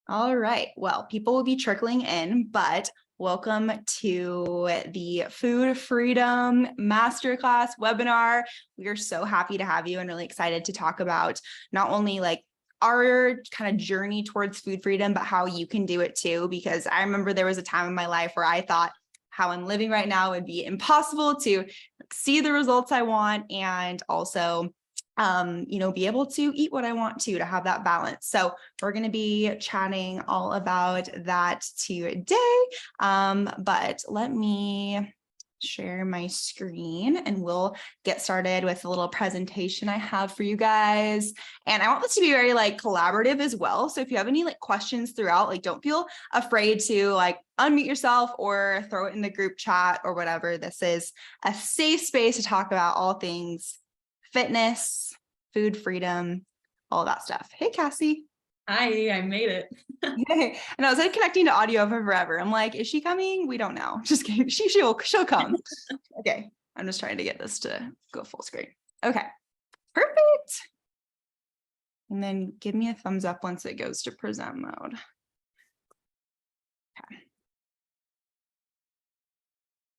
All right. Well, people will be trickling in, but welcome to the Food Freedom Masterclass webinar. We are so happy to have you and really excited to talk about not only like our kind of journey towards food freedom, but how you can do it too. Because I remember there was a time in my life where I thought how I'm living right now would be impossible to see the results I want and also be able to eat what I want to have that balance. So we're going to be chatting all about that today. But let me share my screen and we'll get started with a little presentation I have for you guys. And I want this to be very like collaborative as well. So if you have any like questions throughout, like don't feel afraid to like unmute yourself or throw it in the group chat or whatever. This is a safe space to talk about all things fitness, food freedom, all that stuff. Hey, Cassie. Hi, I made it. Hey. And I was like connecting to audio for forever. I'm like, is she coming? We don't know. Just kidding. She'll come. Okay. I'm just trying to get this to go full screen. Okay. Perfect. And then give me a thumbs up once it goes to present mode. Okay.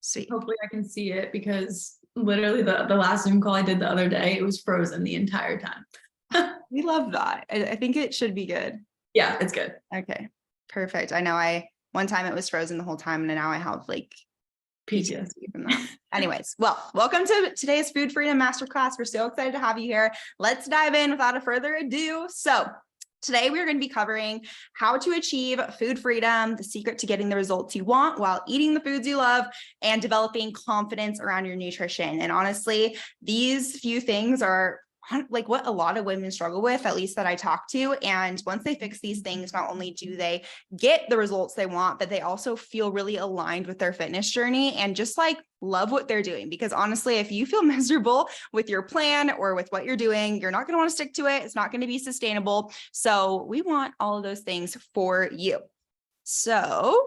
Sweet. Hopefully I can see it because literally the last Zoom call I did the other day, it was frozen the entire time. We love that. I think it should be good. Yeah, it's good. Okay, perfect. I know one time it was frozen the whole time and now I have like PTSD from that. Anyways, well, welcome to today's Food Freedom Masterclass. We're so excited to have you here. Let's dive in without a further ado. So today, we're going to be covering how to achieve food freedom, the secret to getting the results you want while eating the foods you love, and developing confidence around your nutrition. And honestly, these few things are like what a lot of women struggle with, at least that I talk to. And once they fix these things, not only do they get the results they want, but they also feel really aligned with their fitness journey and just like love what they're doing. Because honestly, if you feel miserable with your plan or with what you're doing, you're not going to want to stick to it. It's not going to be sustainable. So we want all of those things for you. So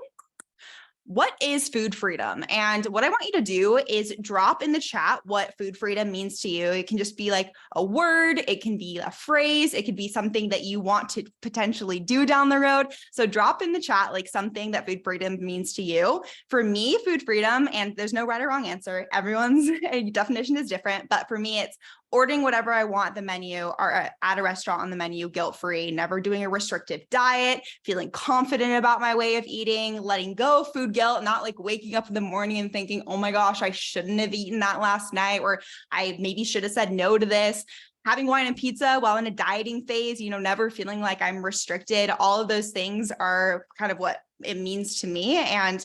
what is food freedom? And what I want you to do is drop in the chat what food freedom means to you. It can just be like a word, it can be a phrase, it could be something that you want to potentially do down the road. So drop in the chat like something that food freedom means to you. For me, food freedom, and there's no right or wrong answer, everyone's definition is different, but for me, it's ordering whatever I want at the menu or at a restaurant on the menu, guilt-free, never doing a restrictive diet, feeling confident about my way of eating, letting go of food guilt, not like waking up in the morning and thinking, oh my gosh, I shouldn't have eaten that last night, or I maybe should have said no to this. Having wine and pizza while in a dieting phase, never feeling like I'm restricted. All of those things are kind of what it means to me. And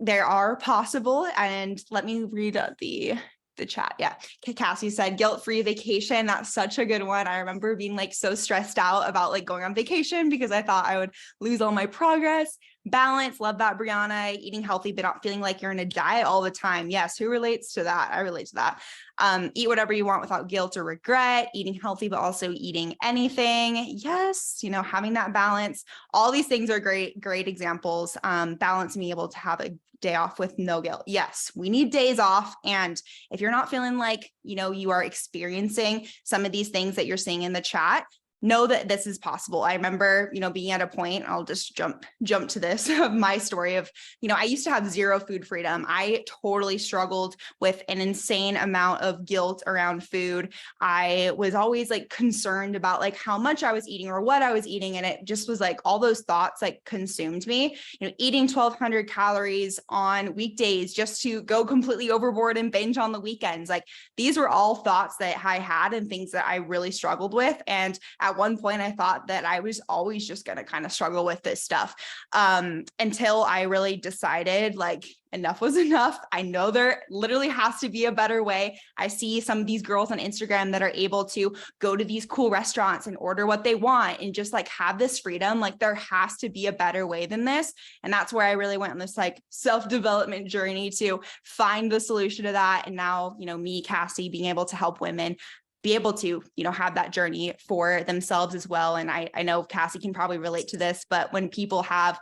they are possible. And let me read the chat. Yeah. Cassie said guilt-free vacation. That's such a good one. I remember being like so stressed out about like going on vacation because I thought I would lose all my progress. Balance. Love that, Brianna. Eating healthy, but not feeling like you're in a diet all the time. Yes. Who relates to that? I relate to that. Eat whatever you want without guilt or regret, eating healthy, but also eating anything. Yes. Having that balance. All these things are great examples. Balance, being able to have a day off with no guilt. Yes, we need days off. And if you're not feeling like, you are experiencing some of these things that you're seeing in the chat, know that this is possible. I remember, being at a point, I'll just jump to this of my story of, I used to have zero food freedom. I totally struggled with an insane amount of guilt around food. I was always like concerned about like how much I was eating or what I was eating. And it just was like all those thoughts like consumed me, eating 1,200 calories on weekdays just to go completely overboard and binge on the weekends. Like these were all thoughts that I had and things that I really struggled with. And at one point, I thought that I was always just going to kind of struggle with this stuff until I really decided like enough was enough. I know there literally has to be a better way. I see some of these girls on Instagram that are able to go to these cool restaurants and order what they want and just like have this freedom. Like there has to be a better way than this. And that's where I really went on this like self-development journey to find the solution to that. And now, me, Cassie, being able to help women be able to, have that journey for themselves as well. And I know Cassie can probably relate to this, but when people have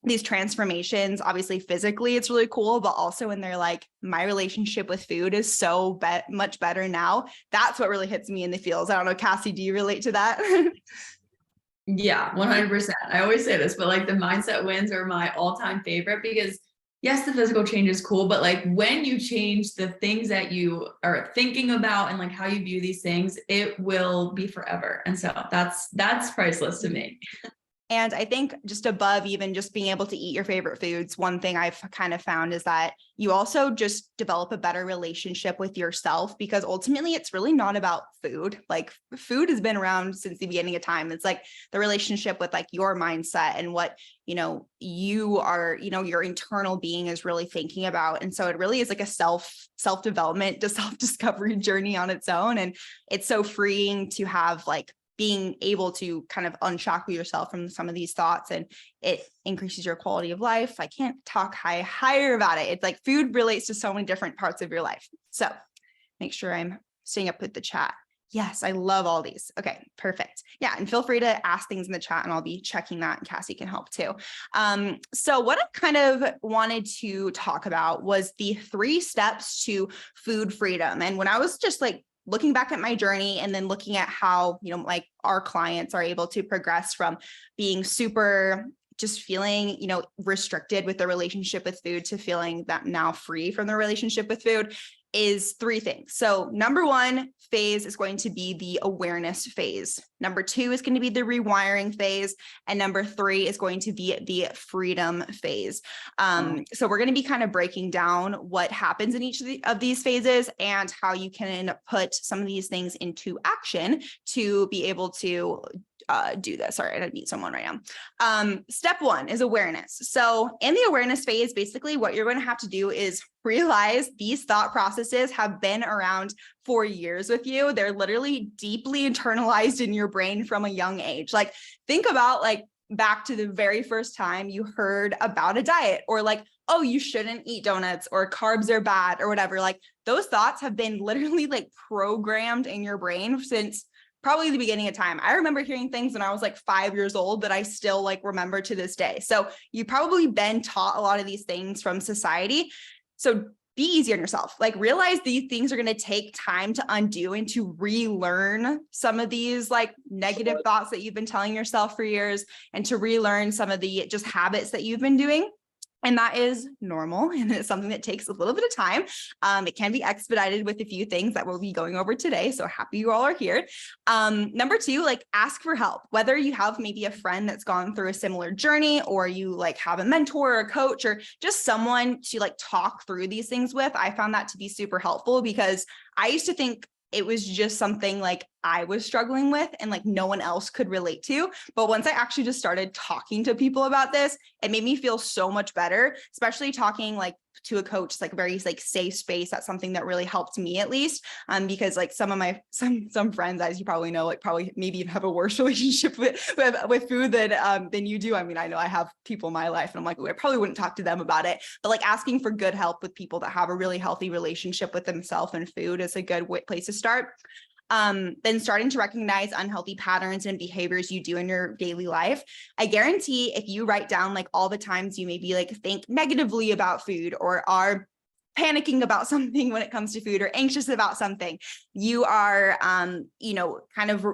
these transformations, obviously physically, it's really cool, but also in their like, my relationship with food is so much better now. That's what really hits me in the feels. I don't know, Cassie, do you relate to that? Yeah, 100%. I always say this, but like the mindset wins are my all-time favorite because yes, the physical change is cool, but like when you change the things that you are thinking about and like how you view these things, it will be forever. And so that's priceless to me. And I think just above even just being able to eat your favorite foods, one thing I've kind of found is that you also just develop a better relationship with yourself, because ultimately it's really not about food. Like food has been around since the beginning of time. It's like the relationship with like your mindset and what, you are, your internal being is really thinking about. And so it really is like a self-development to self-discovery journey on its own. And it's so freeing to have like being able to kind of unshackle yourself from some of these thoughts, and it increases your quality of life. I can't talk higher about it. It's like food relates to so many different parts of your life. So make sure I'm staying up with the chat. Yes, I love all these. Okay, perfect. Yeah, and feel free to ask things in the chat and I'll be checking that, and Cassie can help too. So what I kind of wanted to talk about was the 3 steps to food freedom. And when I was just like looking back at my journey and then looking at how, like our clients are able to progress from being super just feeling, restricted with their relationship with food to feeling that now free from their relationship with food, is 3 things. So number 1 phase is going to be the awareness phase. Number 2 is going to be the rewiring phase. And number 3 is going to be the freedom phase. So we're going to be kind of breaking down what happens in each of these phases and how you can put some of these things into action to be able to do this. Sorry, I didn't meet someone right now. Step 1 is awareness. So in the awareness phase, basically what you're going to have to do is realize these thought processes have been around for years with you. They're literally deeply internalized in your brain from a young age. Like think about like back to the very first time you heard about a diet, or like, oh, you shouldn't eat donuts, or carbs are bad, or whatever. Like those thoughts have been literally like programmed in your brain since probably the beginning of time. I remember hearing things when I was like 5 years old that I still like remember to this day. So you've probably been taught a lot of these things from society. So be easy on yourself. Like realize these things are going to take time to undo and to relearn some of these like negative thoughts that you've been telling yourself for years, and to relearn some of the just habits that you've been doing. And that is normal. And it's something that takes a little bit of time. It can be expedited with a few things that we'll be going over today. So happy you all are here. Number 2, like ask for help, whether you have maybe a friend that's gone through a similar journey, or you like have a mentor or a coach, or just someone to like talk through these things with. I found that to be super helpful, because I used to think it was just something like I was struggling with and like no one else could relate to. But once I actually just started talking to people about this, it made me feel so much better, especially talking like to a coach. It's like very like safe space. That's something that really helped me, at least. Because like some of my some friends, as you probably know, like probably maybe even have a worse relationship with food than you do. I mean, I know I have people in my life and I'm like, I probably wouldn't talk to them about it, but like asking for good help with people that have a really healthy relationship with themselves and food is a good place to start. Then starting to recognize unhealthy patterns and behaviors you do in your daily life. I guarantee if you write down like all the times you maybe like think negatively about food, or are panicking about something when it comes to food, or anxious about something, you are, kind of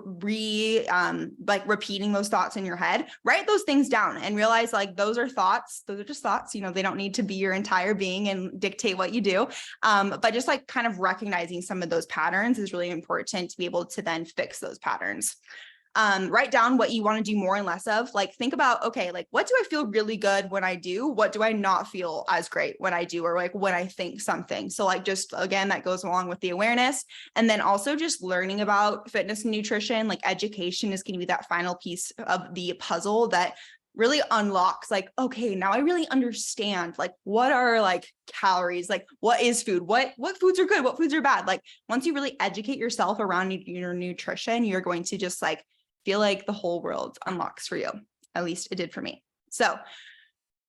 like repeating those thoughts in your head. Write those things down and realize like those are thoughts. Those are just thoughts. They don't need to be your entire being and dictate what you do. But just like kind of recognizing some of those patterns is really important to be able to then fix those patterns. Write down what you want to do more and less of. Like think about, okay, like what do I feel really good when I do? What do I not feel as great when I do? Or like when I think something. So like just again, that goes along with the awareness. And then also just learning about fitness and nutrition, like education is going to be that final piece of the puzzle that really unlocks like, okay, now I really understand like what are like calories, like what is food, what foods are good, what foods are bad. Like once you really educate yourself around your nutrition, you're going to just like feel like the whole world unlocks for you. At least it did for me. So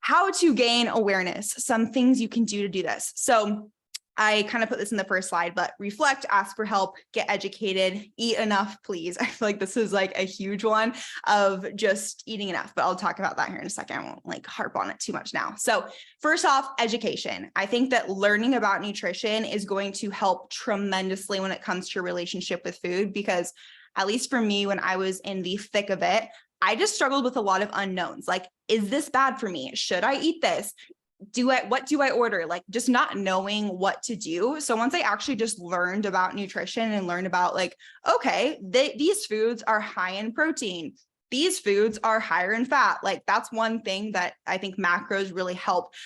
how to gain awareness, some things you can do to do this. So I kind of put this in the first slide, but reflect, ask for help, get educated, eat enough, please. I feel like this is like a huge one of just eating enough, but I'll talk about that here in a second. I won't like harp on it too much now. So first off, education. I think that learning about nutrition is going to help tremendously when it comes to your relationship with food, because at least for me, when I was in the thick of it, I just struggled with a lot of unknowns. Like, is this bad for me? Should I eat this? What do I order? Like, just not knowing what to do. So once I actually just learned about nutrition and learned about like, okay, these foods are high in protein. These foods are higher in fat. Like, that's one thing that I think macros really helped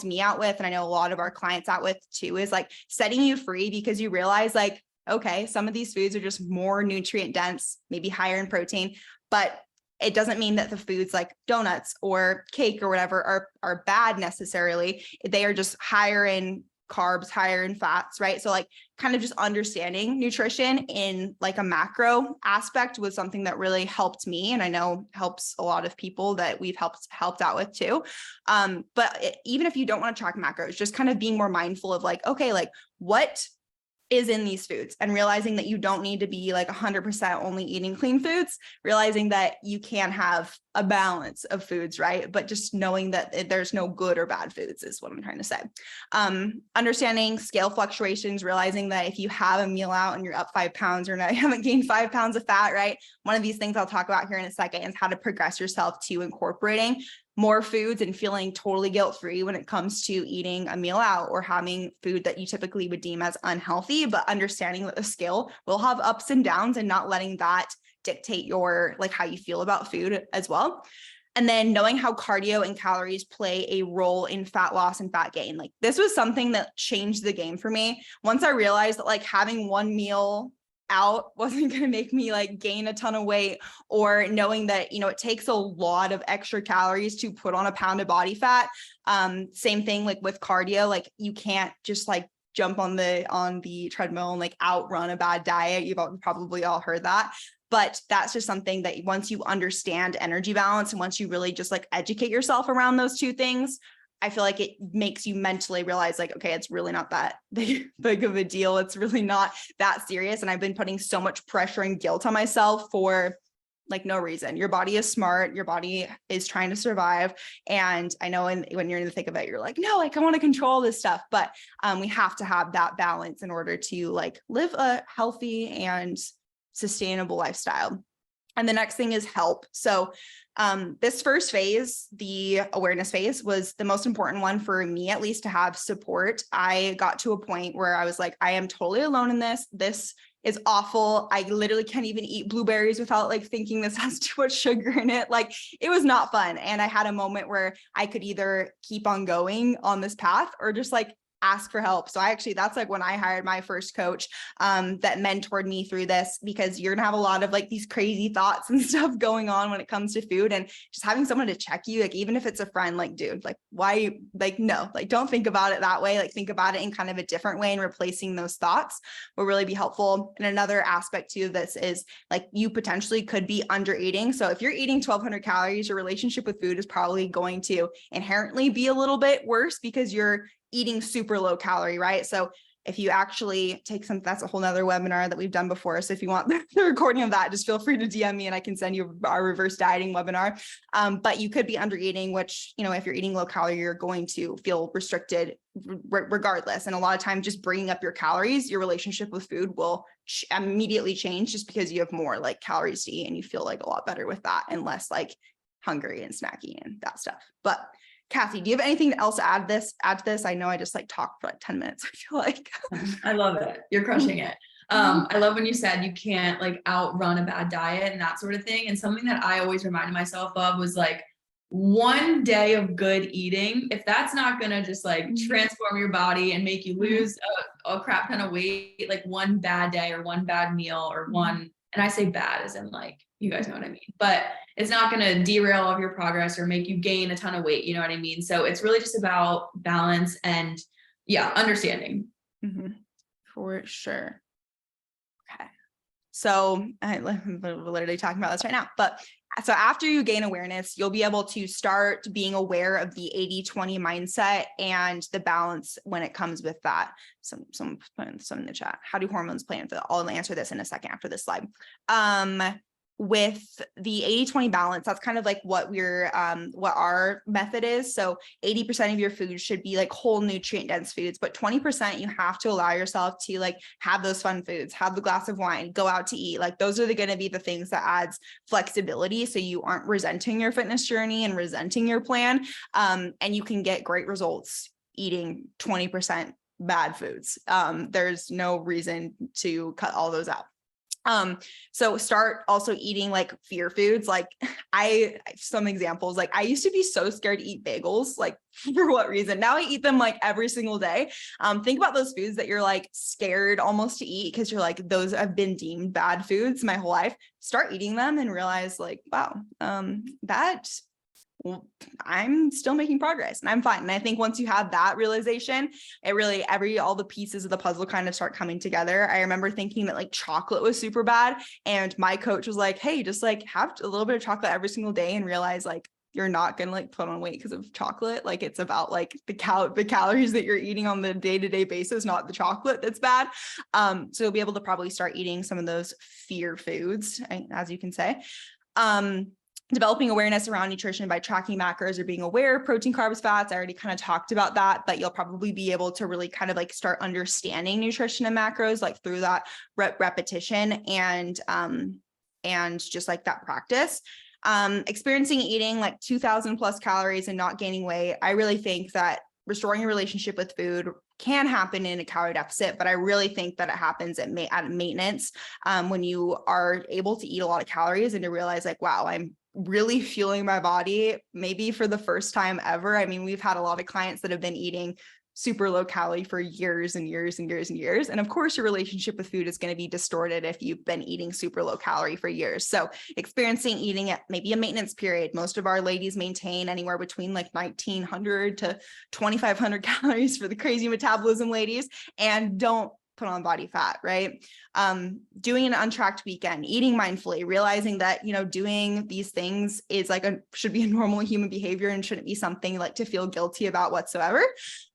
me out with. And I know a lot of our clients out with too, is like setting you free, because you realize like, okay, some of these foods are just more nutrient dense, maybe higher in protein, but it doesn't mean that the foods like donuts or cake or whatever are bad necessarily. They are just higher in carbs, higher in fats, right? So like kind of just understanding nutrition in like a macro aspect was something that really helped me. And I know helps a lot of people that we've helped out with too. But even if you don't want to track macros, just kind of being more mindful of like, okay, like what is in these foods, and realizing that you don't need to be like 100% only eating clean foods, realizing that you can have a balance of foods, right? But just knowing that there's no good or bad foods is what I'm trying to say. Understanding scale fluctuations, realizing that if you have a meal out and you're up 5 pounds or not, you haven't gained 5 pounds of fat, right? One of these things I'll talk about here in a second is how to progress yourself to incorporating more foods and feeling totally guilt-free when it comes to eating a meal out or having food that you typically would deem as unhealthy, but understanding that the scale will have ups and downs and not letting that dictate your, like how you feel about food as well. And then knowing how cardio and calories play a role in fat loss and fat gain. Like, this was something that changed the game for me. Once I realized that like having one meal out wasn't going to make me like gain a ton of weight, or knowing that, you know, it takes a lot of extra calories to put on a pound of body fat. Same thing like with cardio, like you can't just like jump on the treadmill and like outrun a bad diet. You've probably all heard that. But that's just something that once you understand energy balance and once you really just like educate yourself around those two things, I feel like it makes you mentally realize like, okay, it's really not that big of a deal. It's really not that serious. And I've been putting so much pressure and guilt on myself for like no reason. Your body is smart. Your body is trying to survive. And I know when you're in the thick of it, you're like, no, like I want to control this stuff. But we have to have that balance in order to like live a healthy and sustainable lifestyle. And the next thing is help. So this first phase, the awareness phase, was the most important one for me, at least, to have support. I got to a point where I was like, I am totally alone in this. This is awful. I literally can't even eat blueberries without like thinking this has too much sugar in it. Like, it was not fun. And I had a moment where I could either keep on going on this path or just like ask for help. So that's like when I hired my first coach that mentored me through this, because you're gonna have a lot of like these crazy thoughts and stuff going on when it comes to food, and just having someone to check you, like even if it's a friend, like, dude, like why, like, no, like don't think about it that way, like think about it in kind of a different way, and replacing those thoughts will really be helpful. And another aspect to this is like you potentially could be under eating. So if you're eating 1,200 calories, your relationship with food is probably going to inherently be a little bit worse because you're eating super low calorie, right? So if you actually take that's a whole nother webinar that we've done before. So if you want the recording of that, just feel free to DM me and I can send you our reverse dieting webinar. But you could be under eating, which, you know, if you're eating low calorie, you're going to feel restricted regardless. And a lot of times just bringing up your calories, your relationship with food will immediately change, just because you have more like calories to eat and you feel like a lot better with that and less like hungry and snacky and that stuff. But Kathy, do you have anything else to add to this? I know I just like talked for like 10 minutes, I feel like. I love it. You're crushing it. I love when you said you can't like outrun a bad diet and that sort of thing. And something that I always reminded myself of was like, one day of good eating, if that's not going to just like transform your body and make you lose a crap ton of weight, like one bad day or one bad meal or one, and I say bad as in like, you guys know what I mean, but it's not going to derail all of your progress or make you gain a ton of weight. You know what I mean? So it's really just about balance and understanding. For sure. Okay. So I'm literally talking about this right now, but so after you gain awareness, you'll be able to start being aware of the 80-20 mindset and the balance when it comes with that. Some in the chat. How do hormones play into that? I'll answer this in a second after this slide. with the 80-20 balance, that's kind of like what what our method is. So 80% of your food should be like whole nutrient dense foods, but 20% you have to allow yourself to like have those fun foods, have the glass of wine, go out to eat. Like those are going to be the things that adds flexibility. So you aren't resenting your fitness journey and resenting your plan. And you can get great results eating 20% bad foods. There's no reason to cut all those out. So start also eating like fear foods. Like some examples, like I used to be so scared to eat bagels, like for what reason? Now I eat them like every single day. Think about those foods that you're like scared almost to eat because you're like, those have been deemed bad foods my whole life. Start eating them and realize like, wow, well, I'm still making progress and I'm fine. And I think once you have that realization, it really, all the pieces of the puzzle kind of start coming together. I remember thinking that like chocolate was super bad. And my coach was like, hey, just like have a little bit of chocolate every single day and realize like, you're not going to like put on weight because of chocolate. Like it's about like the calories that you're eating on the day-to-day basis, not the chocolate that's bad. So you'll be able to probably start eating some of those fear foods, as you can say. Developing awareness around nutrition by tracking macros or being aware of protein, carbs, fats. I already kind of talked about that, but you'll probably be able to really kind of like start understanding nutrition and macros like through that repetition and just like that practice. Experiencing eating like 2,000 plus calories and not gaining weight. I really think that restoring your relationship with food can happen in a calorie deficit, but I really think that it happens at maintenance when you are able to eat a lot of calories and to realize like, wow, I'm really fueling my body maybe for the first time ever. I mean, we've had a lot of clients that have been eating super low calorie for years and years and years and years. And of course, your relationship with food is going to be distorted if you've been eating super low calorie for years. So experiencing eating at maybe a maintenance period, most of our ladies maintain anywhere between like 1,900 to 2,500 calories for the crazy metabolism ladies and don't put on body fat, right? Doing an untracked weekend, eating mindfully, realizing that, doing these things is like should be a normal human behavior and shouldn't be something like to feel guilty about whatsoever.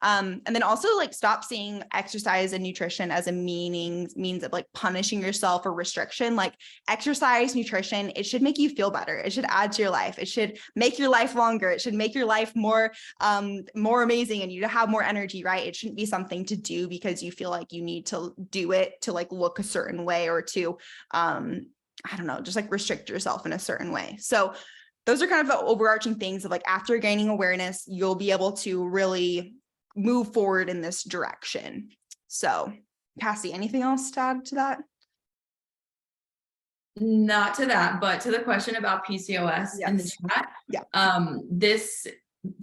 And then also like stop seeing exercise and nutrition as a means of like punishing yourself or restriction. Like exercise, nutrition, it should make you feel better. It should add to your life. It should make your life longer. It should make your life more amazing and you to have more energy, right? It shouldn't be something to do because you feel like you need to do it to like look a certain way or to, I don't know, just like restrict yourself in a certain way. So those are kind of the overarching things of like after gaining awareness, you'll be able to really move forward in this direction. So Cassie, anything else to add to that? Not to that, but to the question about PCOS in the chat. Yeah.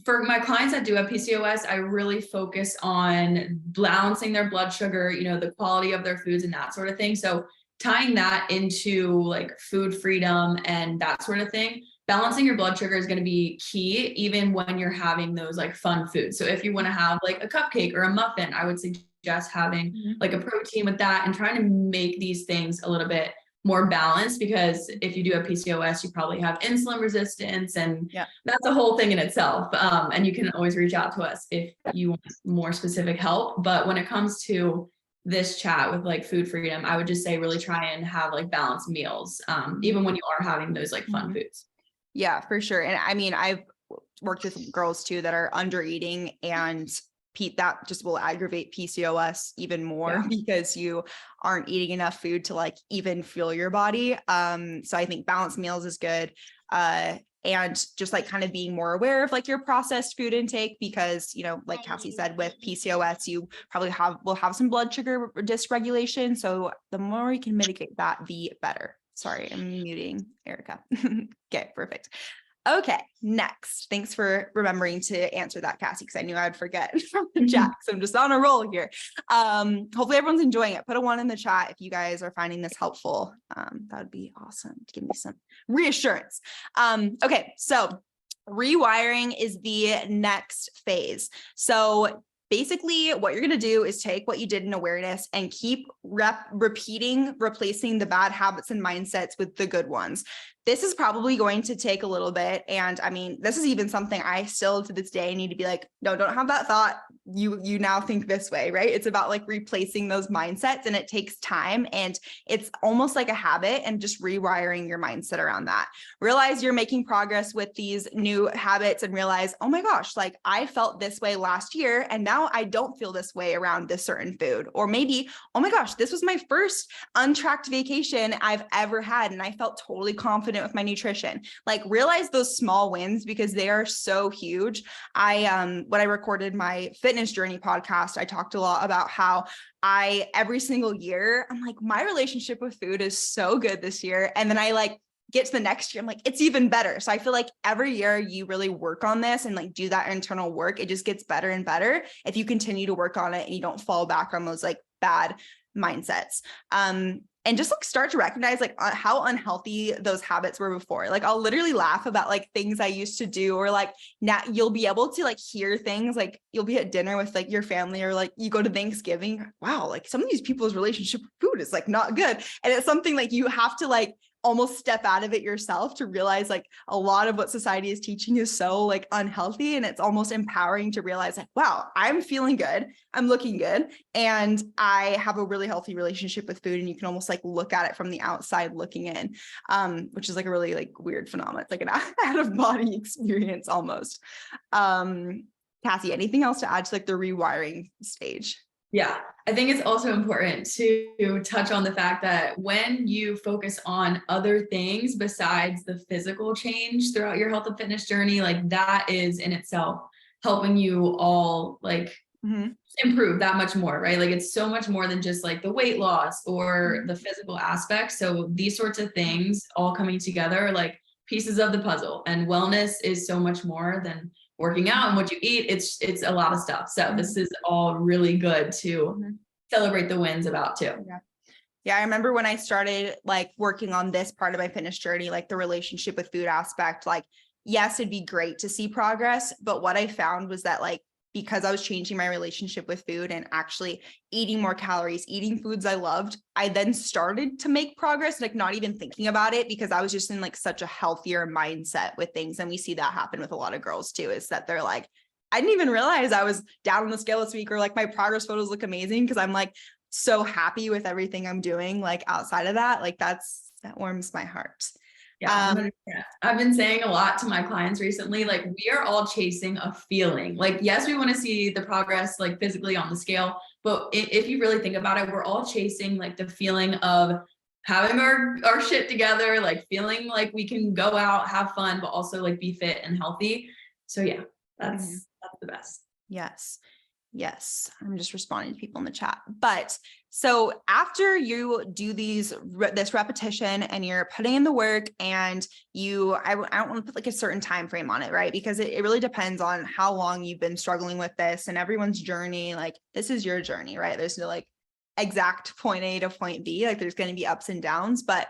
For my clients that do have PCOS, I really focus on balancing their blood sugar, the quality of their foods and that sort of thing. So tying that into like food freedom and that sort of thing, balancing your blood sugar is going to be key, even when you're having those like fun foods. So if you want to have like a cupcake or a muffin, I would suggest having like a protein with that and trying to make these things a little bit more balanced, because if you do have PCOS, you probably have insulin resistance and that's a whole thing in itself. And you can always reach out to us if you want more specific help. But when it comes to this chat with like food freedom, I would just say really try and have like balanced meals, even when you are having those like fun foods. Yeah, for sure. And I mean, I've worked with girls too that are under eating, and that just will aggravate PCOS even more because you aren't eating enough food to like even fuel your body. So I think balanced meals is good. And just like kind of being more aware of like your processed food intake, because, like Cassie said, with PCOS, you probably will have some blood sugar dysregulation. So the more you can mitigate that, the better. Sorry, I'm muting Erica. Okay, perfect. Okay, next. Thanks for remembering to answer that, Cassie, because I knew I'd forget from the chat. So I'm just on a roll here. Hopefully everyone's enjoying it. Put a 1 in the chat if you guys are finding this helpful. That would be awesome to give me some reassurance. Okay, so rewiring is the next phase. So basically what you're going to do is take what you did in awareness and keep replacing the bad habits and mindsets with the good ones. This is probably going to take a little bit. And I mean, this is even something I still to this day need to be like, no, don't have that thought. You now think this way, right? It's about like replacing those mindsets, and it takes time, and it's almost like a habit, and just rewiring your mindset around that. Realize you're making progress with these new habits, and realize, oh my gosh, like I felt this way last year, and now I don't feel this way around this certain food. Or maybe, oh my gosh, this was my first untracked vacation I've ever had, and I felt totally confident with my nutrition. Like, realize those small wins, because they are so huge. When I recorded my fitness journey podcast, I talked a lot about how every single year, I'm like, my relationship with food is so good this year. And then I like get to the next year, I'm like, it's even better. So I feel like every year you really work on this and like do that internal work, it just gets better and better if you continue to work on it and you don't fall back on those like bad mindsets. And just like start to recognize like how unhealthy those habits were before. Like, I'll literally laugh about like things I used to do, or like now you'll be able to like hear things, like you'll be at dinner with like your family, or like you go to Thanksgiving. Wow, like some of these people's relationship with food is like not good. And it's something like you have to like almost step out of it yourself to realize like a lot of what society is teaching is so like unhealthy. And it's almost empowering to realize like, wow, I'm feeling good, I'm looking good, and I have a really healthy relationship with food. And you can almost like look at it from the outside looking in, which is like a really like weird phenomenon. It's like an out of body experience almost. Cassie, anything else to add to like the rewiring stage? Yeah, I think it's also important to touch on the fact that when you focus on other things besides the physical change throughout your health and fitness journey, like that is in itself helping you all like improve that much more, right? Like it's so much more than just like the weight loss or the physical aspect. So these sorts of things all coming together are like pieces of the puzzle, and wellness is so much more than working out and what you eat. It's a lot of stuff. So this is all really good to celebrate the wins about too. Yeah. I remember when I started like working on this part of my fitness journey, like the relationship with food aspect, like, yes, it'd be great to see progress. But what I found was that like, because I was changing my relationship with food and actually eating more calories, eating foods I loved, I then started to make progress, like not even thinking about it, because I was just in like such a healthier mindset with things. And we see that happen with a lot of girls too, is that they're like, I didn't even realize I was down on the scale this week, or like my progress photos look amazing because I'm like so happy with everything I'm doing. Like outside of that, like that warms my heart. Yeah, 100%. I've been saying a lot to my clients recently, like we are all chasing a feeling. Like, yes, we want to see the progress like physically on the scale, but if you really think about it, we're all chasing like the feeling of having our shit together, like feeling like we can go out, have fun, but also like be fit and healthy. So yeah, that's the best. Yes. I'm just responding to people in the chat. But so after you do this repetition and you're putting in the work, and I don't want to put like a certain time frame on it, right? Because it really depends on how long you've been struggling with this, and everyone's journey. Like, this is your journey, right? There's no like exact point A to point B. Like, there's going to be ups and downs, but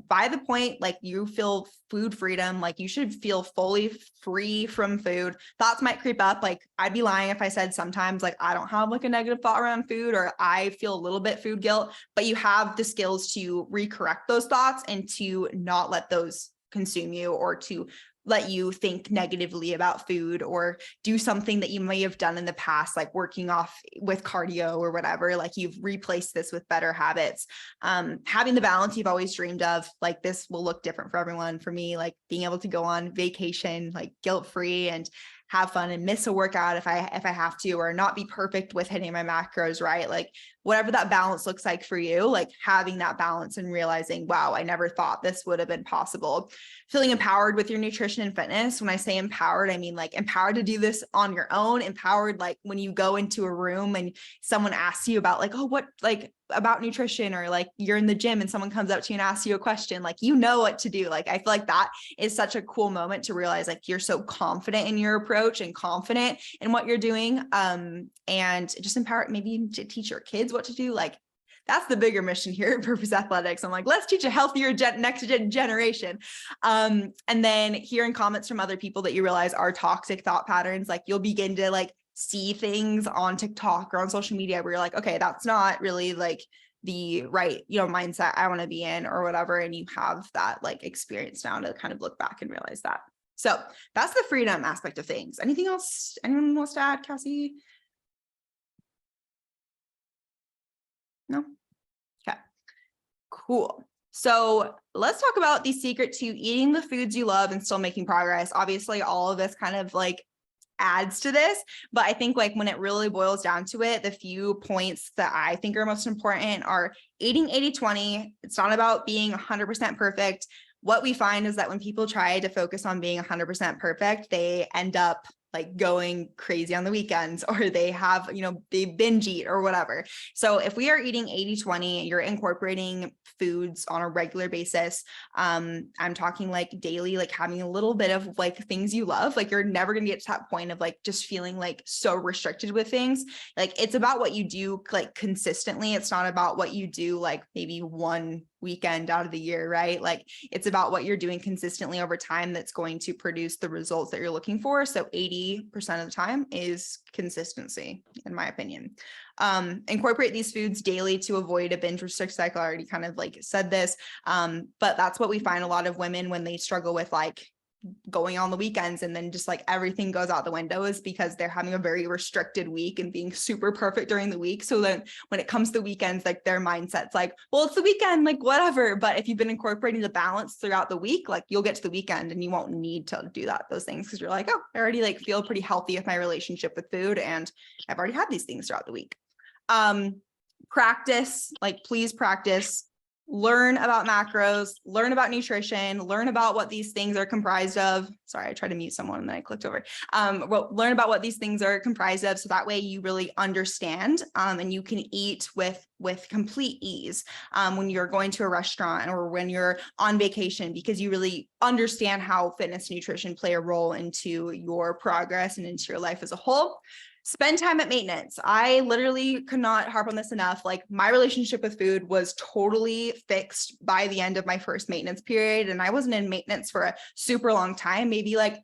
by the point like you feel food freedom, like you should feel fully free from food. Thoughts might creep up. Like, I'd be lying if I said sometimes like I don't have like a negative thought around food, or I feel a little bit food guilt, but you have the skills to recorrect those thoughts and to not let those consume you, or to let you think negatively about food, or do something that you may have done in the past, like working off with cardio or whatever. Like, you've replaced this with better habits. Having the balance you've always dreamed of, like this will look different for everyone. For me, like being able to go on vacation, like guilt-free, and have fun and miss a workout if I have to, or not be perfect with hitting my macros, right? Like whatever that balance looks like for you, like having that balance and realizing, wow, I never thought this would have been possible. Feeling empowered with your nutrition and fitness. When I say empowered, I mean like empowered to do this on your own, empowered like when you go into a room and someone asks you about like, oh, what, like about nutrition, or like you're in the gym and someone comes up to you and asks you a question, like, you know what to do. Like, I feel like that is such a cool moment to realize like you're so confident in your approach and confident in what you're doing. And just empower, maybe to teach your kids what to do. Like, that's the bigger mission here at Purpose Athletics. I'm like, let's teach a healthier next generation. And then hearing comments from other people that you realize are toxic thought patterns, like you'll begin to like see things on TikTok or on social media where you're like, okay, that's not really like the right, mindset I want to be in or whatever. And you have that like experience now to kind of look back and realize that. So that's the freedom aspect of things. Anything else anyone wants to add, Cassie? No? Okay, cool. So let's talk about the secret to eating the foods you love and still making progress. Obviously, all of this kind of like adds to this, but I think like when it really boils down to it, the few points that I think are most important are eating 80-20. It's not about being 100% perfect. What we find is that when people try to focus on being 100% perfect, they end up like going crazy on the weekends, or they have, they binge eat or whatever. So if we are eating 80-20, you're incorporating foods on a regular basis. I'm talking like daily, like having a little bit of like things you love. Like you're never going to get to that point of like just feeling like so restricted with things. Like it's about what you do like consistently. It's not about what you do like maybe one weekend out of the year, right? Like it's about what you're doing consistently over time that's going to produce the results that you're looking for. So 80% of the time is consistency, in my opinion. Incorporate these foods daily to avoid a binge restrict cycle. I already kind of like said this, but that's what we find a lot of women when they struggle with like going on the weekends and then just like everything goes out the window is because they're having a very restricted week and being super perfect during the week. So then when it comes to weekends, like their mindset's like, well, it's the weekend, like whatever. But if you've been incorporating the balance throughout the week, like you'll get to the weekend and you won't need to do those things because you're like, oh, I already like feel pretty healthy with my relationship with food and I've already had these things throughout the week. Practice, like please practice. Learn about macros, learn about nutrition, learn about what these things are comprised of. Sorry, I tried to mute someone and then I clicked over. Well, learn about what these things are comprised of. So that way you really understand and you can eat with complete ease when you're going to a restaurant or when you're on vacation, because you really understand how fitness and nutrition play a role into your progress and into your life as a whole. Spend time at maintenance. I literally could not harp on this enough. Like my relationship with food was totally fixed by the end of my first maintenance period. And I wasn't in maintenance for a super long time, maybe like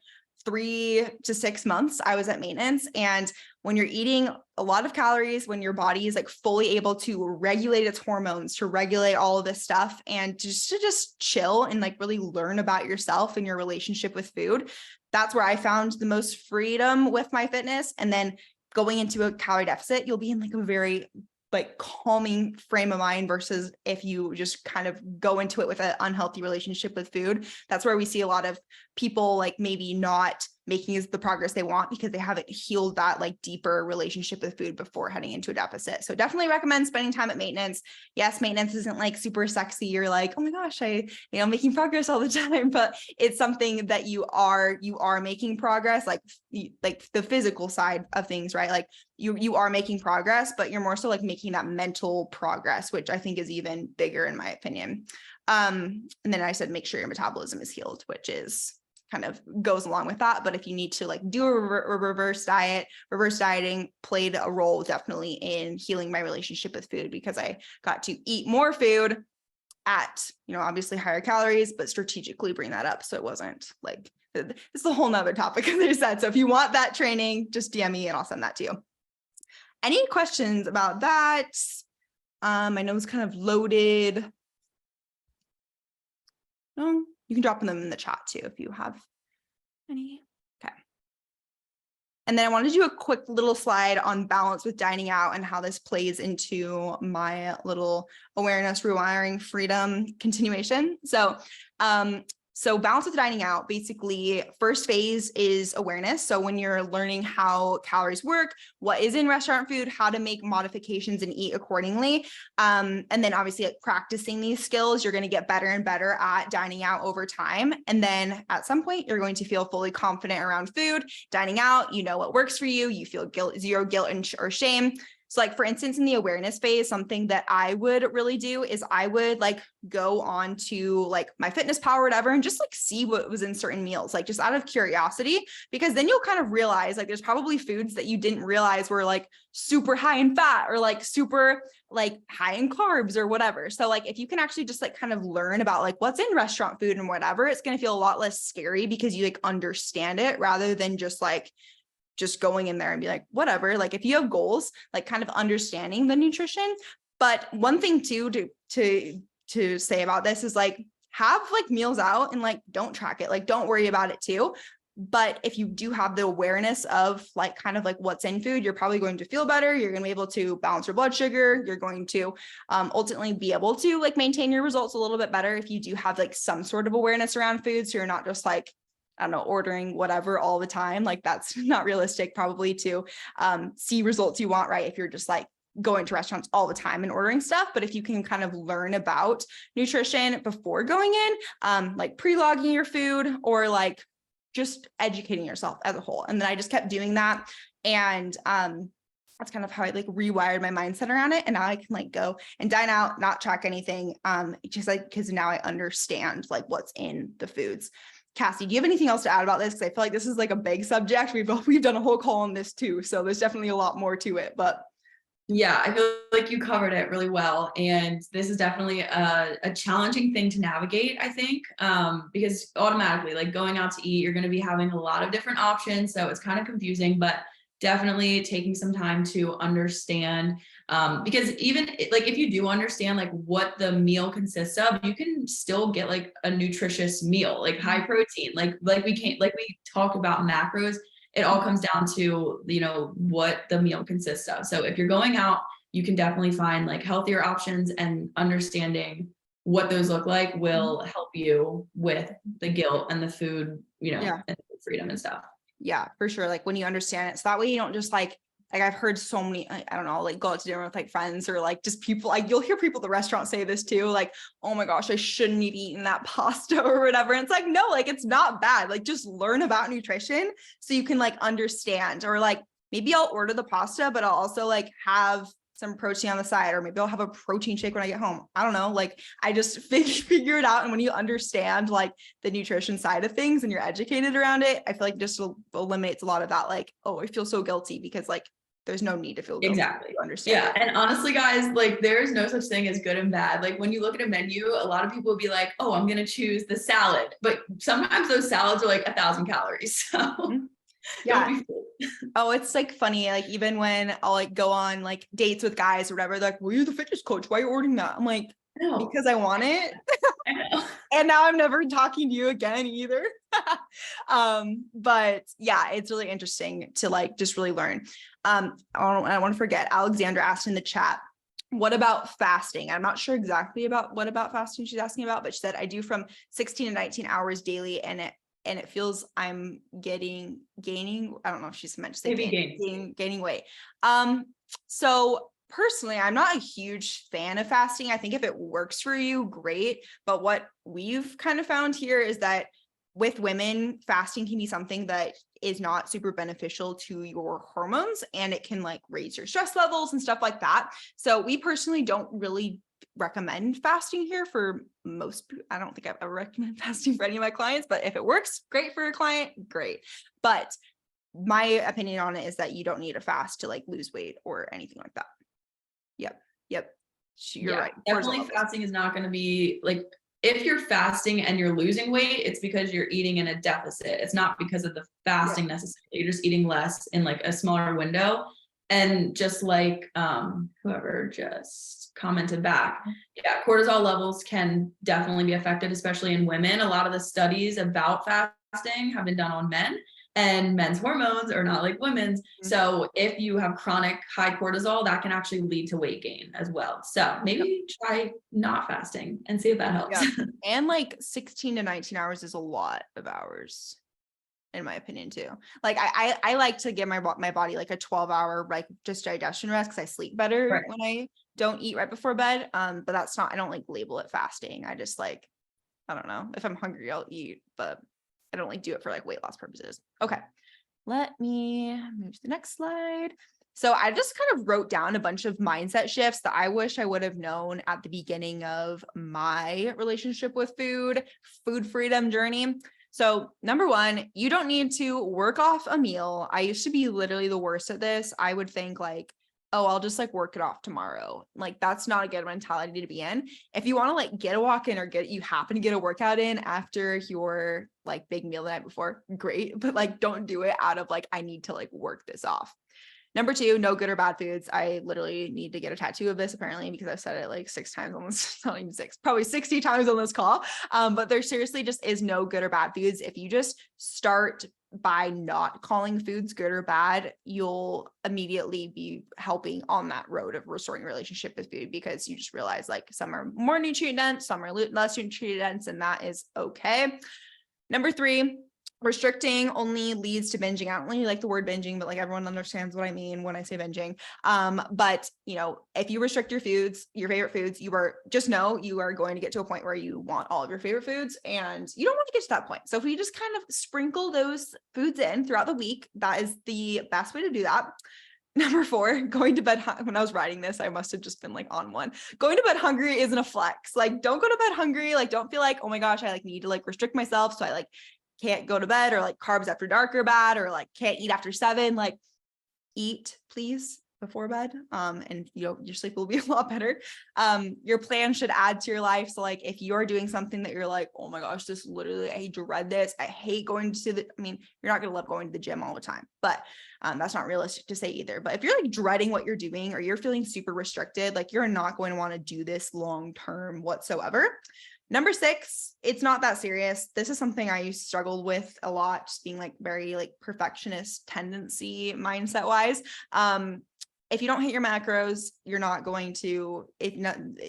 3 to 6 months I was at maintenance. And when you're eating a lot of calories, when your body is like fully able to regulate its hormones, to regulate all of this stuff and just chill and like really learn about yourself and your relationship with food, that's where I found the most freedom with my fitness. And then going into a calorie deficit, you'll be in like a very like calming frame of mind versus if you just kind of go into it with an unhealthy relationship with food. That's where we see a lot of people like maybe not making the progress they want because they haven't healed that like deeper relationship with food before heading into a deficit. So definitely recommend spending time at maintenance. Yes, maintenance isn't like super sexy. You're like, oh my gosh, making progress all the time, but it's something that you are making progress, like the physical side of things, right? Like you are making progress, but you're more so like making that mental progress, which I think is even bigger in my opinion. And then I said, make sure your metabolism is healed, which is kind of goes along with that. But if you need to like do a reverse dieting played a role definitely in healing my relationship with food, because I got to eat more food at, obviously higher calories, but strategically bring that up. So it wasn't like, it's a whole nother topic, as I said. So if you want that training, just DM me and I'll send that to you. Any questions about that? I know it's kind of loaded. No, you can drop them in the chat too if you have any. Okay. And then I want to do a quick little slide on balance with dining out and how this plays into my little awareness, rewiring, freedom continuation. So balance with dining out, basically first phase is awareness. So when you're learning how calories work, what is in restaurant food, how to make modifications and eat accordingly. And then obviously like practicing these skills, you're going to get better and better at dining out over time. And then at some point you're going to feel fully confident around food, dining out, what works for you. You feel zero guilt or shame. So like, for instance, in the awareness phase, something that I would really do is I would like go on to like MyFitnessPal or whatever and just like see what was in certain meals, like just out of curiosity, because then you'll kind of realize like there's probably foods that you didn't realize were like super high in fat or like super like high in carbs or whatever. So like if you can actually just like kind of learn about like what's in restaurant food and whatever, it's going to feel a lot less scary because you like understand it rather than just just going in there and be like, whatever, like if you have goals, like kind of understanding the nutrition. But one thing too, to say about this is like, have like meals out and like, don't track it. Like, don't worry about it too. But if you do have the awareness of like kind of like what's in food, you're probably going to feel better. You're going to be able to balance your blood sugar. You're going to ultimately be able to like maintain your results a little bit better if you do have like some sort of awareness around food. So you're not just like, I don't know, ordering whatever all the time. Like that's not realistic probably to see results you want, right? If you're just like going to restaurants all the time and ordering stuff. But if you can kind of learn about nutrition before going in, like pre-logging your food or like just educating yourself as a whole. And then I just kept doing that. And that's kind of how I like rewired my mindset around it. And now I can like go and dine out, not track anything. Just like, because now I understand like what's in the foods. Cassie, do you have anything else to add about this? Because I feel like this is like a big subject. We've done a whole call on this too. So there's definitely a lot more to it, but yeah, I feel like you covered it really well. And this is definitely a challenging thing to navigate, I think, because automatically like going out to eat, you're going to be having a lot of different options. So it's kind of confusing, but definitely taking some time to understand, because even like if you do understand like what the meal consists of, you can still get like a nutritious meal, like high protein, like we talk about macros. It all comes down to, you know, what the meal consists of. So if you're going out, you can definitely find like healthier options, and understanding what those look like will help you with the guilt and the food, you know, and the freedom and stuff. Yeah, for sure. Like when you understand it, so that way you don't just like I've heard so many, I don't know, like go out to dinner with like friends or like just people, like you'll hear people at the restaurant say this too, like, oh my gosh, I shouldn't have eaten that pasta or whatever. And it's like, no, like it's not bad. Like just learn about nutrition so you can like understand, or like maybe I'll order the pasta, but I'll also like have some protein on the side, or maybe I'll have a protein shake when I get home. I don't know. Like I just figure it out. And when you understand like the nutrition side of things and you're educated around it, I feel like just eliminates a lot of that. Like, oh, I feel so guilty because like there's no need to feel guilty. Exactly. To understand. Yeah. And honestly, guys, like there's no such thing as good and bad. Like when you look at a menu, a lot of people will be like, oh, I'm going to choose the salad. But sometimes those salads are like 1,000 calories. So yeah. Oh, it's like funny. Like even when I'll like go on like dates with guys or whatever, they're like, well, you're the fitness coach. Why are you ordering that? I'm like, because I want it. I know. And now I'm never talking to you again either. But yeah, it's really interesting to like just really learn. I want to forget. Alexandra asked in the chat, what about fasting? I'm not sure exactly about what about fasting she's asking about, but she said I do from 16 to 19 hours daily, and it feels I'm gaining. I don't know if she's meant to say gaining weight. So personally, I'm not a huge fan of fasting. I think if it works for you, great. But what we've kind of found here is that with women, fasting can be something that is not super beneficial to your hormones, and it can like raise your stress levels and stuff like that. So we personally don't really recommend fasting here for most. I don't think I've ever recommended fasting for any of my clients, but if it works great for your client, great. But my opinion on it is that you don't need a fast to like lose weight or anything like that. Yep. You're right. Definitely fasting is not going to be like, if you're fasting and you're losing weight, it's because you're eating in a deficit. It's not because of the fasting necessarily. You're just eating less in like a smaller window. And just like whoever just commented back, cortisol levels can definitely be affected, especially in women. A lot of the studies about fasting have been done on men, and men's hormones are not like women's. So if you have chronic high cortisol, that can actually lead to weight gain as well. So maybe try not fasting and see if that helps. Yeah. And like 16 to 19 hours is a lot of hours, in my opinion too. Like I like to give my body like a 12-hour like just digestion rest, because I sleep better when I don't eat right before bed. But that's not, I don't like label it fasting. I just like, I don't know, if I'm hungry, I'll eat, but I don't like do it for like weight loss purposes. Okay. Let me move to the next slide. So I just kind of wrote down a bunch of mindset shifts that I wish I would have known at the beginning of my relationship with food freedom journey. So number one, you don't need to work off a meal. I used to be literally the worst at this. I would think like, oh, I'll just like work it off tomorrow. Like that's not a good mentality to be in. If you want to like get a walk in or you happen to get a workout in after your like big meal the night before, great. But like, don't do it out of like, I need to like work this off. Number 2, no good or bad foods. I literally need to get a tattoo of this apparently because I've said it like 6 times on this, not even 6, probably 60 times on this call. But there seriously just is no good or bad foods. If you just start by not calling foods good or bad, you'll immediately be helping on that road of restoring relationship with food because you just realize like some are more nutrient dense, some are less nutrient dense, and that is okay. Number 3, restricting only leads to binging. I don't really like the word binging, but like everyone understands what I mean when I say binging. But you know, if you restrict your foods, your favorite foods, you are just know you are going to get to a point where you want all of your favorite foods and you don't want to get to that point. So if we just kind of sprinkle those foods in throughout the week, that is the best way to do that. Number 4, going to bed. When I was writing this, I must have just been like on one. Going to bed hungry isn't a flex. Like, don't go to bed hungry. Like, don't feel like, oh my gosh, I like need to like restrict myself. So I like can't go to bed, or like carbs after dark are bad, or like can't eat after 7. Like, eat please before bed. And you know, your sleep will be a lot better. Your plan should add to your life. So like if you're doing something that you're like, oh my gosh, this literally, I dread this. I hate going to the, I mean, you're not going to love going to the gym all the time, but that's not realistic to say either. But if you're like dreading what you're doing, or you're feeling super restricted, like you're not going to want to do this long term whatsoever. Number 6, it's not that serious. This is something I struggled with a lot, just being like very like perfectionist tendency mindset wise. If you don't hit your macros, you're not going to,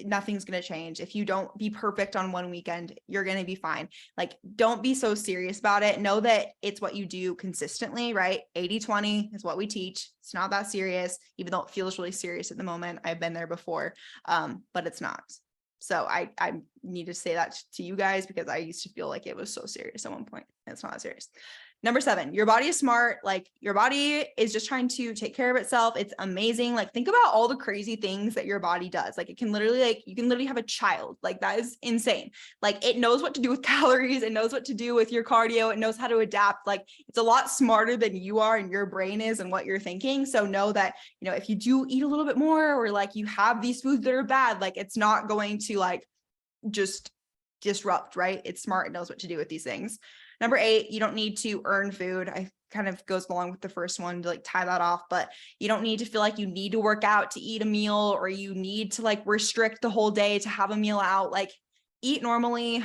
nothing's going to change. If you don't be perfect on one weekend, you're going to be fine. Like, don't be so serious about it. Know that it's what you do consistently, right? 80-20 is what we teach. It's not that serious, even though it feels really serious at the moment. I've been there before, but it's not. So I need to say that to you guys because I used to feel like it was so serious at one point. It's not that serious. Number 7, your body is smart. Like, your body is just trying to take care of itself. It's amazing. Like, think about all the crazy things that your body does. Like, it can literally, like, you can literally have a child. Like, that is insane. Like, it knows what to do with calories. It knows what to do with your cardio. It knows how to adapt. Like, it's a lot smarter than you are and your brain is and what you're thinking. So know that, you know, if you do eat a little bit more, or like you have these foods that are bad, like it's not going to like just disrupt, right? It's smart. It knows what to do with these things. Number 8, you don't need to earn food. I kind of goes along with the first one to like tie that off, but you don't need to feel like you need to work out to eat a meal, or you need to like restrict the whole day to have a meal out. Like, eat normally.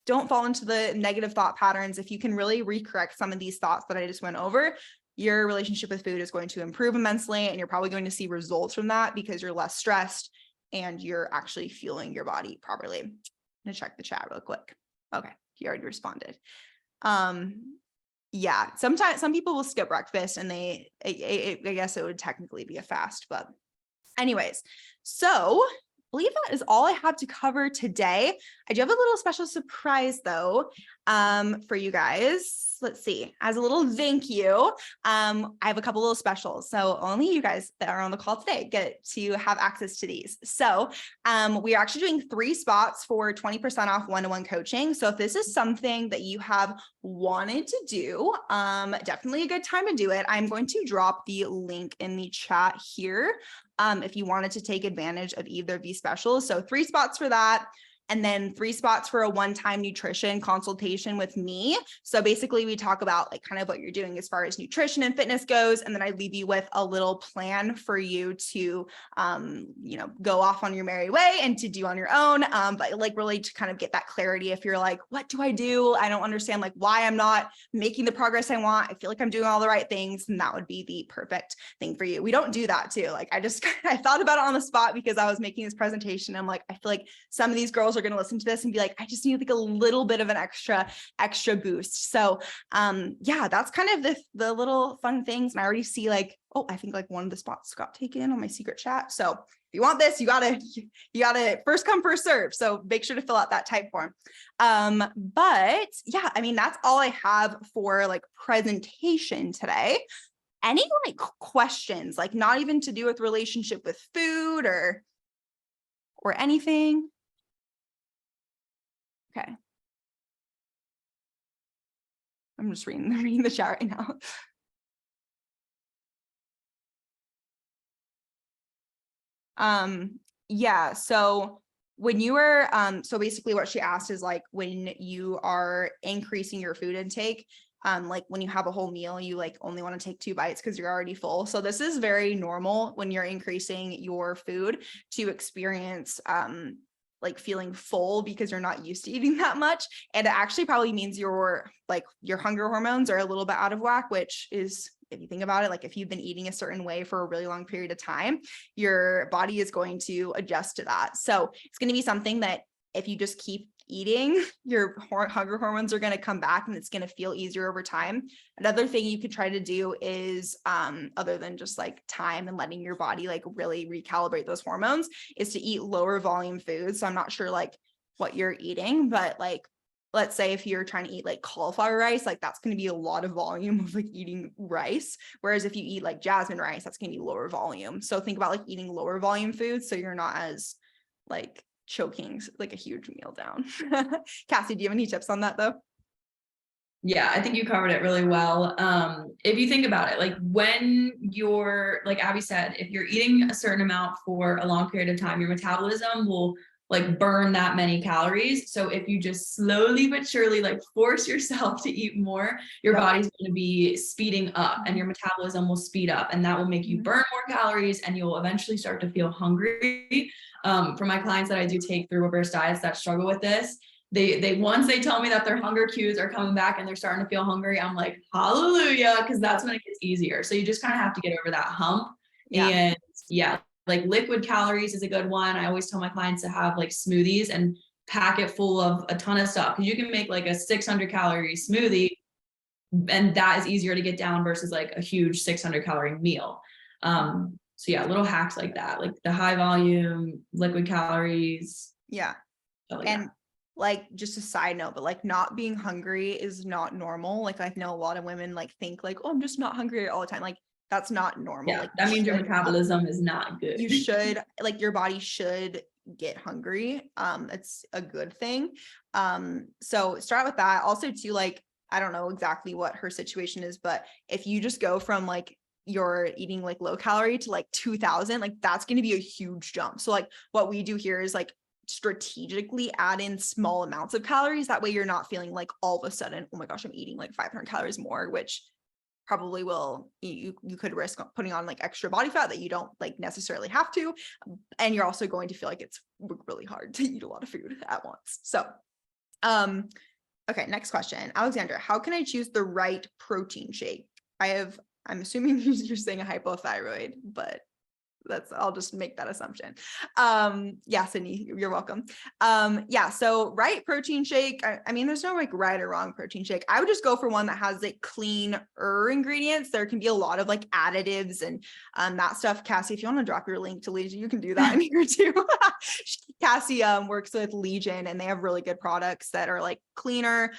Don't fall into the negative thought patterns. If you can really recorrect some of these thoughts that I just went over, your relationship with food is going to improve immensely, and you're probably going to see results from that because you're less stressed and you're actually fueling your body properly. I'm gonna check the chat real quick. Okay, he already responded. Yeah, sometimes some people will skip breakfast and I guess it would technically be a fast, but anyways, so I believe that is all I have to cover today. I do have a little special surprise though, for you guys. Let's see, as a little thank you, I have a couple little specials. So only you guys that are on the call today get to have access to these. So we are actually doing 3 spots for 20% off one-to-one coaching. So if this is something that you have wanted to do, definitely a good time to do it. I'm going to drop the link in the chat here if you wanted to take advantage of either of these specials. So 3 spots for that. And then 3 spots for a one-time nutrition consultation with me. So basically we talk about like kind of what you're doing as far as nutrition and fitness goes. And then I leave you with a little plan for you to, you know, go off on your merry way and to do on your own. But like really to kind of get that clarity. If you're like, what do I do? I don't understand like why I'm not making the progress I want. I feel like I'm doing all the right things. And that would be the perfect thing for you. We don't do that too. Like I thought about it on the spot because I was making this presentation. I'm like, I feel like some of these girls are going to listen to this and be like, I just need like a little bit of an extra boost. So yeah, that's kind of the little fun things. And I already see like, oh, I think like one of the spots got taken on my secret chat. So if you want this, you gotta first come, first serve. So make sure to fill out that type form. But yeah, I mean, that's all I have for like presentation today. Any like questions, like not even to do with relationship with food or anything? Okay. I'm just reading the chat right now. Yeah. So when you were, so basically what she asked is like, when you are increasing your food intake, like when you have a whole meal, you like only want to take 2 bites because you're already full. So this is very normal when you're increasing your food to experience, like feeling full because you're not used to eating that much. And it actually probably means your hunger hormones are a little bit out of whack, which is, if you think about it, like if you've been eating a certain way for a really long period of time, your body is going to adjust to that. So it's going to be something that if you just keep eating, your hunger hormones are going to come back and it's going to feel easier over time. Another thing you could try to do is, other than just like time and letting your body like really recalibrate those hormones, is to eat lower volume foods. So I'm not sure like what you're eating, but like, let's say if you're trying to eat like cauliflower rice, like that's going to be a lot of volume of like eating rice. Whereas if you eat like jasmine rice, that's going to be lower volume. So think about like eating lower volume foods so you're not as like choking like a huge meal down. Cassie, do you have any tips on that though? Yeah, I think you covered it really well. If you think about it, like when you're, like Abby said, if you're eating a certain amount for a long period of time, your metabolism will like burn that many calories. So if you just slowly but surely like force yourself to eat more, your body's going to be speeding up and your metabolism will speed up, and that will make you burn more calories and you'll eventually start to feel hungry. For my clients that I do take through reverse diets that struggle with this, they once they tell me that their hunger cues are coming back and they're starting to feel hungry, I'm like, hallelujah, because that's when it gets easier. So you just kind of have to get over that hump. And yeah, like liquid calories is a good one. I always tell my clients to have like smoothies and pack it full of a ton of stuff, because you can make like a 600 calorie smoothie and that is easier to get down versus like a huge 600 calorie meal. So yeah, little hacks like that, like the high volume liquid calories. Yeah. Like and like, just a side note, but like not being hungry is not normal. Like I know a lot of women like think like, oh, I'm just not hungry all the time. Like that's not normal. yeah, Like that means your metabolism is not good. you should, like your body should get hungry. It's a good thing. So start with that. Also too, like, I don't know exactly what her situation is, but if you just go from like you're eating like low calorie to like 2000, like that's going to be a huge jump. So like what we do here is like strategically add in small amounts of calories. That way you're not feeling like all of a sudden, oh my gosh, I'm eating like 500 calories more, which probably will, you could risk putting on like extra body fat that you don't like necessarily have to. And you're also going to feel like it's really hard to eat a lot of food at once. So, okay, next question. Alexandra, how can I choose the right protein shake? I'm assuming you're saying a hypothyroid, but I'll just make that assumption. Yeah, Sydney, you're welcome. Yeah, so right protein shake. I mean, there's no like right or wrong protein shake. I would just go for one that has like cleaner ingredients. There can be a lot of like additives and that stuff. Cassie, if you want to drop your link to Legion, you can do that in here too. Cassie works with Legion and they have really good products that are like cleaner.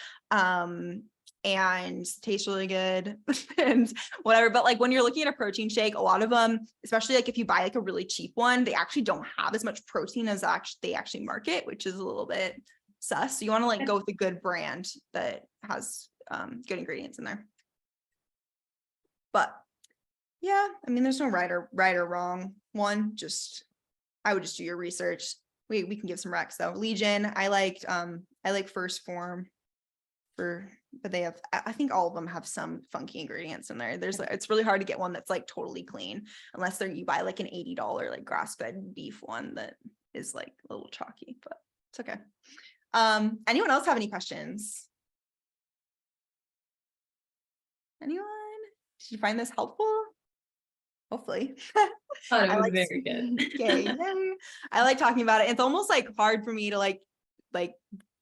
And taste really good and whatever. But like when you're looking at a protein shake, a lot of them, especially like if you buy like a really cheap one, they actually don't have as much protein as they actually market, which is a little bit sus. So you want to like go with a good brand that has good ingredients in there. But yeah, I mean, there's no right or wrong one. I would just do your research. We can give some recs though. Legion, I like First Form but they have, I think all of them have some funky ingredients in there. It's really hard to get one that's like totally clean unless you buy like an $80 like grass-fed beef one that is like a little chalky, but it's okay. Anyone else have any questions? Anyone? Did you find this helpful? Hopefully. It was very good. Yay. I like talking about it. It's almost like hard for me to like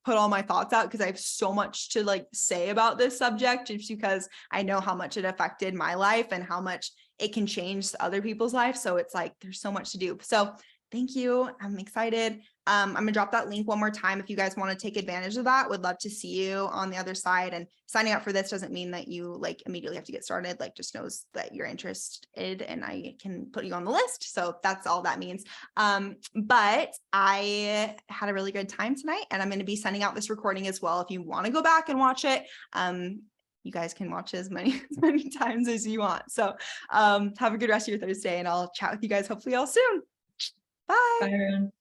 put all my thoughts out because I have so much to like say about this subject, just because I know how much it affected my life and how much it can change other people's lives. So it's like, there's so much to do. So thank you. I'm excited. I'm gonna drop that link one more time. If you guys want to take advantage of that, would love to see you on the other side. And signing up for this doesn't mean that you like immediately have to get started, like just knows that you're interested and I can put you on the list. So that's all that means. But I had a really good time tonight and I'm going to be sending out this recording as well. If you want to go back and watch it, you guys can watch as many times as you want. So have a good rest of your Thursday and I'll chat with you guys hopefully all soon. Bye. Bye, everyone.